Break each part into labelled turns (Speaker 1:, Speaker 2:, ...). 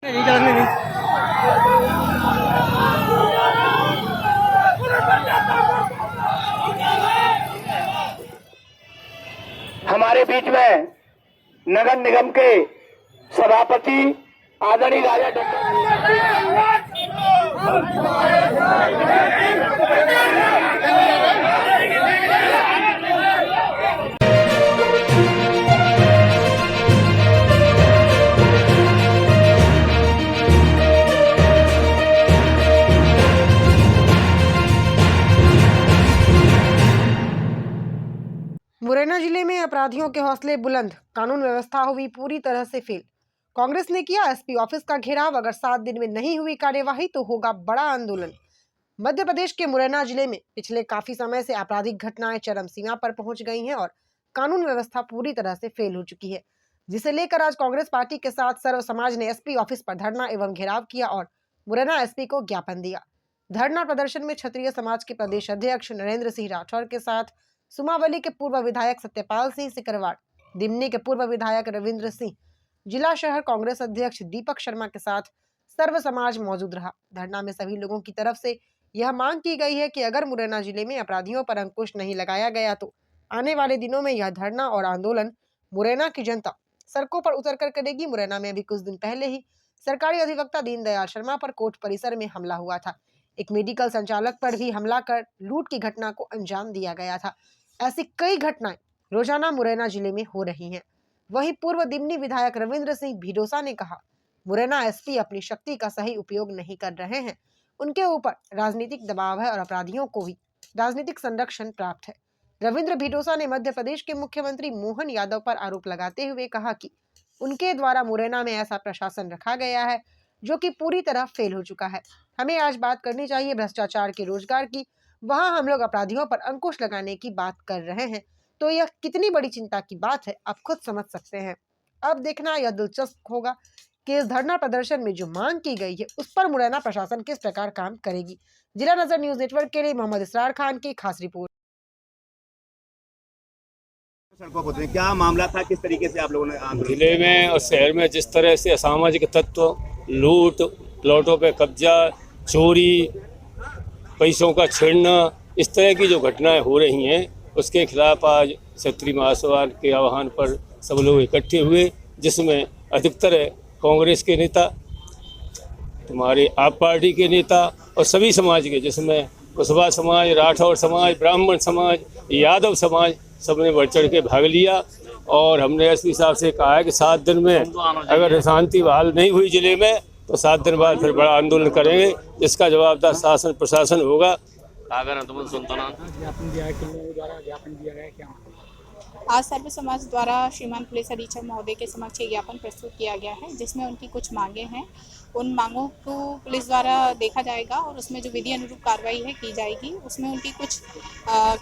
Speaker 1: हमारे बीच में नगर निगम के सभापति आदरणीय राजा
Speaker 2: मुरैना जिले में अपराधियों के हौसले बुलंद, कानून व्यवस्था हुई पूरी तरह से फेल। कांग्रेस ने किया एसपी ऑफिस का घेराव, अगर 7 दिन में नहीं हुई कार्यवाही तो होगा बड़ा आंदोलन। मध्य प्रदेश के मुरैना जिले में पिछले काफी समय से आपराधिक घटनाएं चरम सीमा पर पहुंच गई हैं और कानून व्यवस्था पूरी तरह से फेल हो चुकी है, जिसे लेकर आज कांग्रेस पार्टी के साथ सर्व समाज ने एसपी ऑफिस पर धरना एवं घेराव किया और मुरैना एसपी को ज्ञापन दिया। धरना प्रदर्शन में क्षत्रिय समाज के प्रदेश अध्यक्ष नरेंद्र सिंह राठौर के साथ सुमावली के पूर्व विधायक सत्यपाल सिंह सिकरवाड़, दिमनी के पूर्व विधायक रविंद्र सिंह, जिला शहर कांग्रेस अध्यक्ष दीपक शर्मा के साथ सर्व समाज मौजूद रहा। धरना में सभी लोगों की तरफ से यह मांग की गई है कि अगर मुरैना जिले में अपराधियों पर अंकुश नहीं लगाया गया तो आने वाले दिनों में यह धरना और आंदोलन मुरैना की जनता सड़कों पर उतरकर करेगी। मुरैना में अभी कुछ दिन पहले ही सरकारी अधिवक्ता दीनदयाल शर्मा पर कोर्ट परिसर में हमला हुआ था। एक मेडिकल संचालक पर भी हमला कर लूट की घटना को अंजाम दिया गया था। ऐसी कई घटनाएं रोजाना मुरैना जिले में हो रही हैं। वहीं पूर्व दिमनी विधायक रविंद्र सिंह भिडोसा ने कहा, मुरैना एसपी अपनी शक्ति का सही उपयोग नहीं कर रहे हैं, उनके ऊपर राजनीतिक दबाव है और अपराधियों को भी राजनीतिक संरक्षण प्राप्त है। रविंद्र भिडोसा ने मध्य प्रदेश के मुख्यमंत्री मोहन यादव पर आरोप लगाते हुए कहा कि उनके द्वारा मुरैना में ऐसा प्रशासन रखा गया है जो कि पूरी तरह फेल हो चुका है। हमें आज बात करनी चाहिए भ्रष्टाचार के रोजगार की, वहां हम लोग अपराधियों पर अंकुश लगाने की बात कर रहे हैं, तो यह कितनी बड़ी चिंता की बात है, आप खुद समझ सकते हैं। अब देखना यह दिलचस्प होगा कि इस धरना प्रदर्शन में जो मांग की गई है उस पर मुरैना प्रशासन किस प्रकार काम करेगी। जिला नजर न्यूज नेटवर्क के लिए मोहम्मद इसरार खान की खास रिपोर्ट।
Speaker 3: सड़कों पर उतरे, क्या मामला था, किस तरीके से आप लोगों ने
Speaker 4: जिले में और शहर में जिस तरह से असामाजिक तत्व, लूट, प्लॉटों पे कब्जा, चोरी, पैसों का छेड़ना, इस तरह की जो घटनाएं हो रही हैं उसके खिलाफ आज क्षत्रिय महासभा के आह्वान पर सब लोग इकट्ठे हुए, जिसमें अधिकतर कांग्रेस के नेता, तुम्हारे आप पार्टी के नेता और सभी समाज के, जिसमें कुशवाहा समाज, राठौर समाज, ब्राह्मण समाज, यादव समाज, सबने बढ़ चढ़ के भाग लिया। और हमने एसपी साहब से कहा है कि 7 दिन में अगर शांति बहाल नहीं हुई जिले में तो 7 दिन बाद फिर बड़ा आंदोलन करेंगे, जिसका जवाबदार शासन प्रशासन होगा।
Speaker 5: आज सर्व समाज द्वारा श्रीमान पुलिस अधीक्षक महोदय के समक्ष ज्ञापन प्रस्तुत किया गया है, जिसमें उनकी कुछ मांगे हैं। उन मांगों को पुलिस द्वारा देखा जाएगा और उसमें जो विधि अनुरूप कार्रवाई है की जाएगी। उसमें उनकी कुछ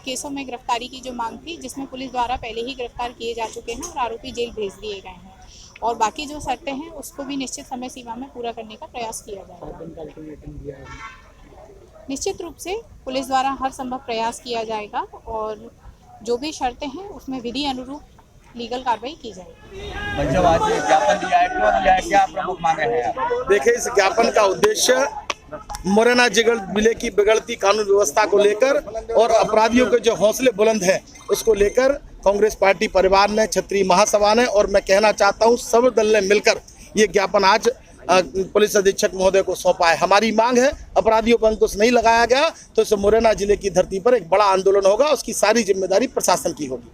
Speaker 5: केसों में गिरफ्तारी की जो मांग थी, जिसमें पुलिस द्वारा पहले ही गिरफ्तार किए जा चुके हैं और आरोपी जेल भेज दिए गए हैं, और बाकी जो शर्तें हैं उसको भी निश्चित समय सीमा में पूरा करने का प्रयास किया जाएगा। निश्चित रूप से पुलिस द्वारा हर संभव प्रयास किया जाएगा और जो भी शर्तें हैं उसमें विधि अनुरूप लीगल कार्रवाई की जाएगी।
Speaker 3: जब आज ज्ञापन दिया है, क्यों दिया है, क्या प्रमुख मांगे हैं?
Speaker 6: देखिए, इस ज्ञापन का उद्देश्य मुरैना जिले की बिगड़ती कानून व्यवस्था को लेकर और अपराधियों के जो हौसले बुलंद हैं उसको लेकर कांग्रेस पार्टी परिवार ने, क्षत्रिय महासभा ने, और मैं कहना चाहता हूं सब दल ने मिलकर ये ज्ञापन आज पुलिस अधीक्षक महोदय को सौंपा है। हमारी मांग है, अपराधियों पर अंकुश नहीं लगाया गया तो इस मुरैना जिले की धरती पर एक बड़ा आंदोलन होगा, उसकी सारी जिम्मेदारी प्रशासन की होगी।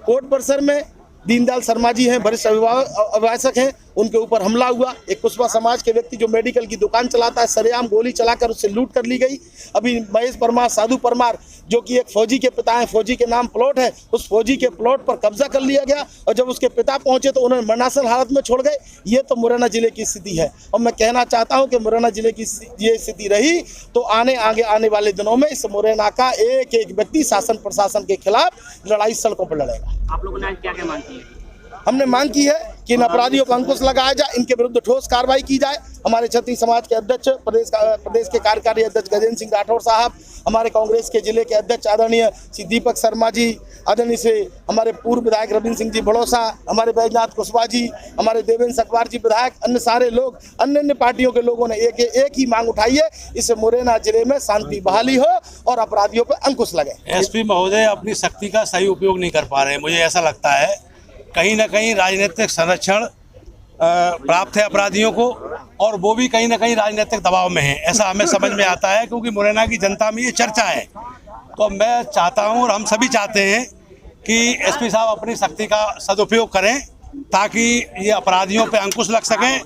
Speaker 6: कोर्ट परिसर में दीनदयाल शर्मा जी हैं, वरिष्ठ अभिभाषक हैं, उनके ऊपर हमला हुआ। एक कुशवाहा समाज के व्यक्ति जो मेडिकल की दुकान चलाता है, सरेआम गोली चलाकर उससे लूट कर ली गई। अभी महेश परमार, साधु परमार, जो कि एक फौजी के पिता हैं, फौजी के नाम प्लॉट है, उस फौजी के प्लॉट पर कब्जा कर लिया गया और जब उसके पिता पहुंचे तो उन्होंने मरणासन हालत में छोड़ गए। ये तो मुरैना जिले की स्थिति है और मैं कहना चाहता हूँ कि मुरैना जिले की ये स्थिति रही तो आने वाले दिनों में इस मुरैना का एक एक व्यक्ति शासन प्रशासन के खिलाफ लड़ाई सड़कों पर लड़ेगा।
Speaker 3: आप लोगों ने क्या क्या मांग की है?
Speaker 6: हमने मांग की है कि इन अपराधियों पर अंकुश लगाया जाए, इनके विरुद्ध ठोस कार्रवाई की जाए। हमारे क्षत्रिय समाज के अध्यक्ष, प्रदेश के कार्यकारी अध्यक्ष गजेंद्र सिंह राठौर साहब, हमारे कांग्रेस के जिले के अध्यक्ष आदरणीय श्री दीपक शर्मा जी, आदरणीय से हमारे पूर्व विधायक रविंद्र सिंह जी भड़ौसा, हमारे बैजनाथ कुशवाहा जी, हमारे देवेंद्र सकवार जी विधायक, अन्य सारे लोग, अन्य पार्टियों के लोगों ने एक ही मांग उठाई है, इससे मुरैना जिले में शांति बहाली हो और अपराधियों पर अंकुश लगे।
Speaker 7: एसपी महोदय अपनी शक्ति का सही उपयोग नहीं कर पा रहे हैं। मुझे ऐसा लगता है कहीं ना कहीं राजनीतिक संरक्षण प्राप्त है अपराधियों को, और वो भी कहीं ना कहीं राजनीतिक दबाव में है, ऐसा हमें समझ में आता है, क्योंकि मुरैना की जनता में ये चर्चा है। तो मैं चाहता हूं और हम सभी चाहते हैं कि एसपी साहब अपनी शक्ति का सदुपयोग करें ताकि ये अपराधियों पे अंकुश लग सके।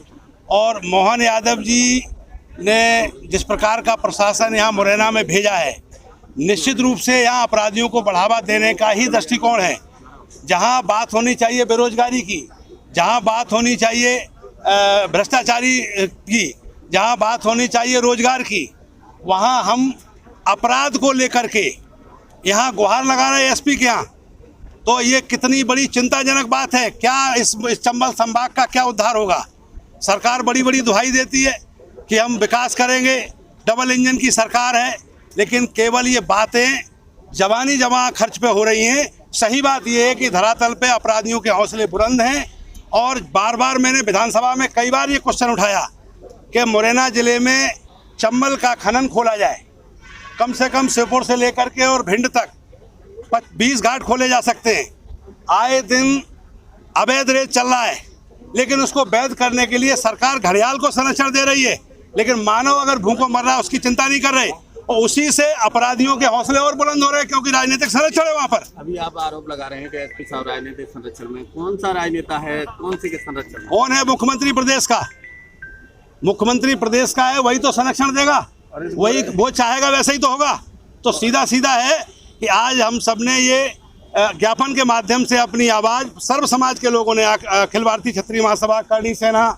Speaker 7: और मोहन यादव जी ने जिस प्रकार का प्रशासन यहाँ मुरैना में भेजा है, निश्चित रूप से यहाँ अपराधियों को बढ़ावा देने का ही दृष्टिकोण है। जहाँ बात होनी चाहिए बेरोजगारी की, जहाँ बात होनी चाहिए भ्रष्टाचारी की, जहाँ बात होनी चाहिए रोजगार की, वहाँ हम अपराध को लेकर के यहाँ गुहार लगा रहे हैं एसपी के यहाँ। तो ये कितनी बड़ी चिंताजनक बात है। क्या इस चंबल संभाग का क्या उद्धार होगा? सरकार बड़ी बड़ी दुहाई देती है कि हम विकास करेंगे, डबल इंजन की सरकार है, लेकिन केवल ये बातें जवानी जमा खर्च पे हो रही हैं। सही बात यह है कि धरातल पे अपराधियों के हौसले बुलंद हैं, और बार बार मैंने विधानसभा में कई बार ये क्वेश्चन उठाया कि मुरैना जिले में चंबल का खनन खोला जाए। कम से कम श्योपुर से लेकर के और भिंड तक 20 घाट खोले जा सकते हैं। आए दिन अवैध रेत चल रहा है, लेकिन उसको वैध करने के लिए सरकार घड़ियाल को संरक्षण दे रही है, लेकिन मानव अगर भूखों मर रहा है उसकी चिंता नहीं कर रहे। और उसी से अपराधियों के हौसले और बुलंद हो रहे हैं, क्योंकि राजनीतिक संरक्षण है वहाँ पर।
Speaker 3: अभी आप आरोप लगा रहे हैं कि एसपी साहब राजनीतिक संरक्षण में, कौन सा राजनेता है, कौन सी के संरक्षण में?
Speaker 7: कौन है? मुख्यमंत्री प्रदेश का। मुख्यमंत्री प्रदेश का है, वही तो संरक्षण देगा, वही वो चाहेगा वैसे ही तो होगा। तो सीधा सीधा है कि आज हम सब ने ये ज्ञापन के माध्यम से अपनी आवाज़ सर्व समाज के लोगों ने, अखिल भारतीय क्षत्रिय महासभा, करणी सेना,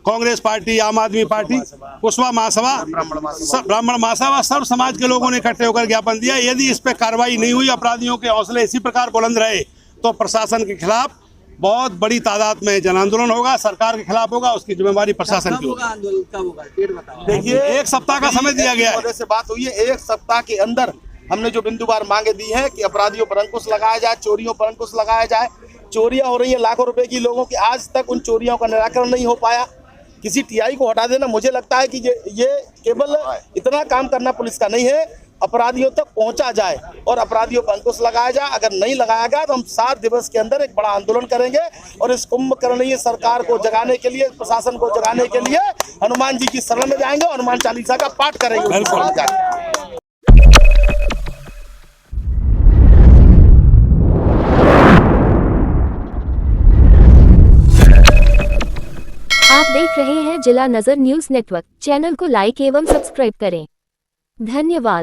Speaker 7: कांग्रेस पार्टी, आम आदमी पार्टी, कुशवाहा महासभा, ब्राह्मण महासभा, सर्व समाज के लोगों ने इकट्ठे होकर ज्ञापन दिया। यदि इस पर कार्रवाई नहीं हुई, अपराधियों के हौसले इसी प्रकार बुलंद रहे, तो प्रशासन के खिलाफ बहुत बड़ी तादाद में जन आंदोलन होगा, सरकार के खिलाफ होगा, उसकी जिम्मेवारी प्रशासन की होगी। देखिए, 1 सप्ताह का समय दिया गया है।
Speaker 6: से बात हुई है, 1 सप्ताह के अंदर हमने जो बिंदुवार मांगे दी है कि अपराधियों पर अंकुश लगाया जाए, चोरियों पर अंकुश लगाया जाए। चोरियां हो रही है लाखों रुपए की, लोगों की आज तक उन चोरियों का निराकरण नहीं हो पाया। किसी टीआई को हटा देना, मुझे लगता है कि ये केवल इतना काम करना पुलिस का नहीं है, अपराधियों तक पहुंचा जाए और अपराधियों पर अंकुश लगाया जाए। अगर नहीं लगाया गया तो हम 7 दिवस के अंदर एक बड़ा आंदोलन करेंगे, और इस कुंभकर्णीय सरकार को जगाने के लिए, प्रशासन को जगाने के लिए हनुमान जी की शरण में जाएंगे, हनुमान चालीसा का पाठ करेंगे।
Speaker 8: आप देख रहे हैं जिला नजर न्यूज नेटवर्क। चैनल को लाइक एवं सब्सक्राइब करें। धन्यवाद।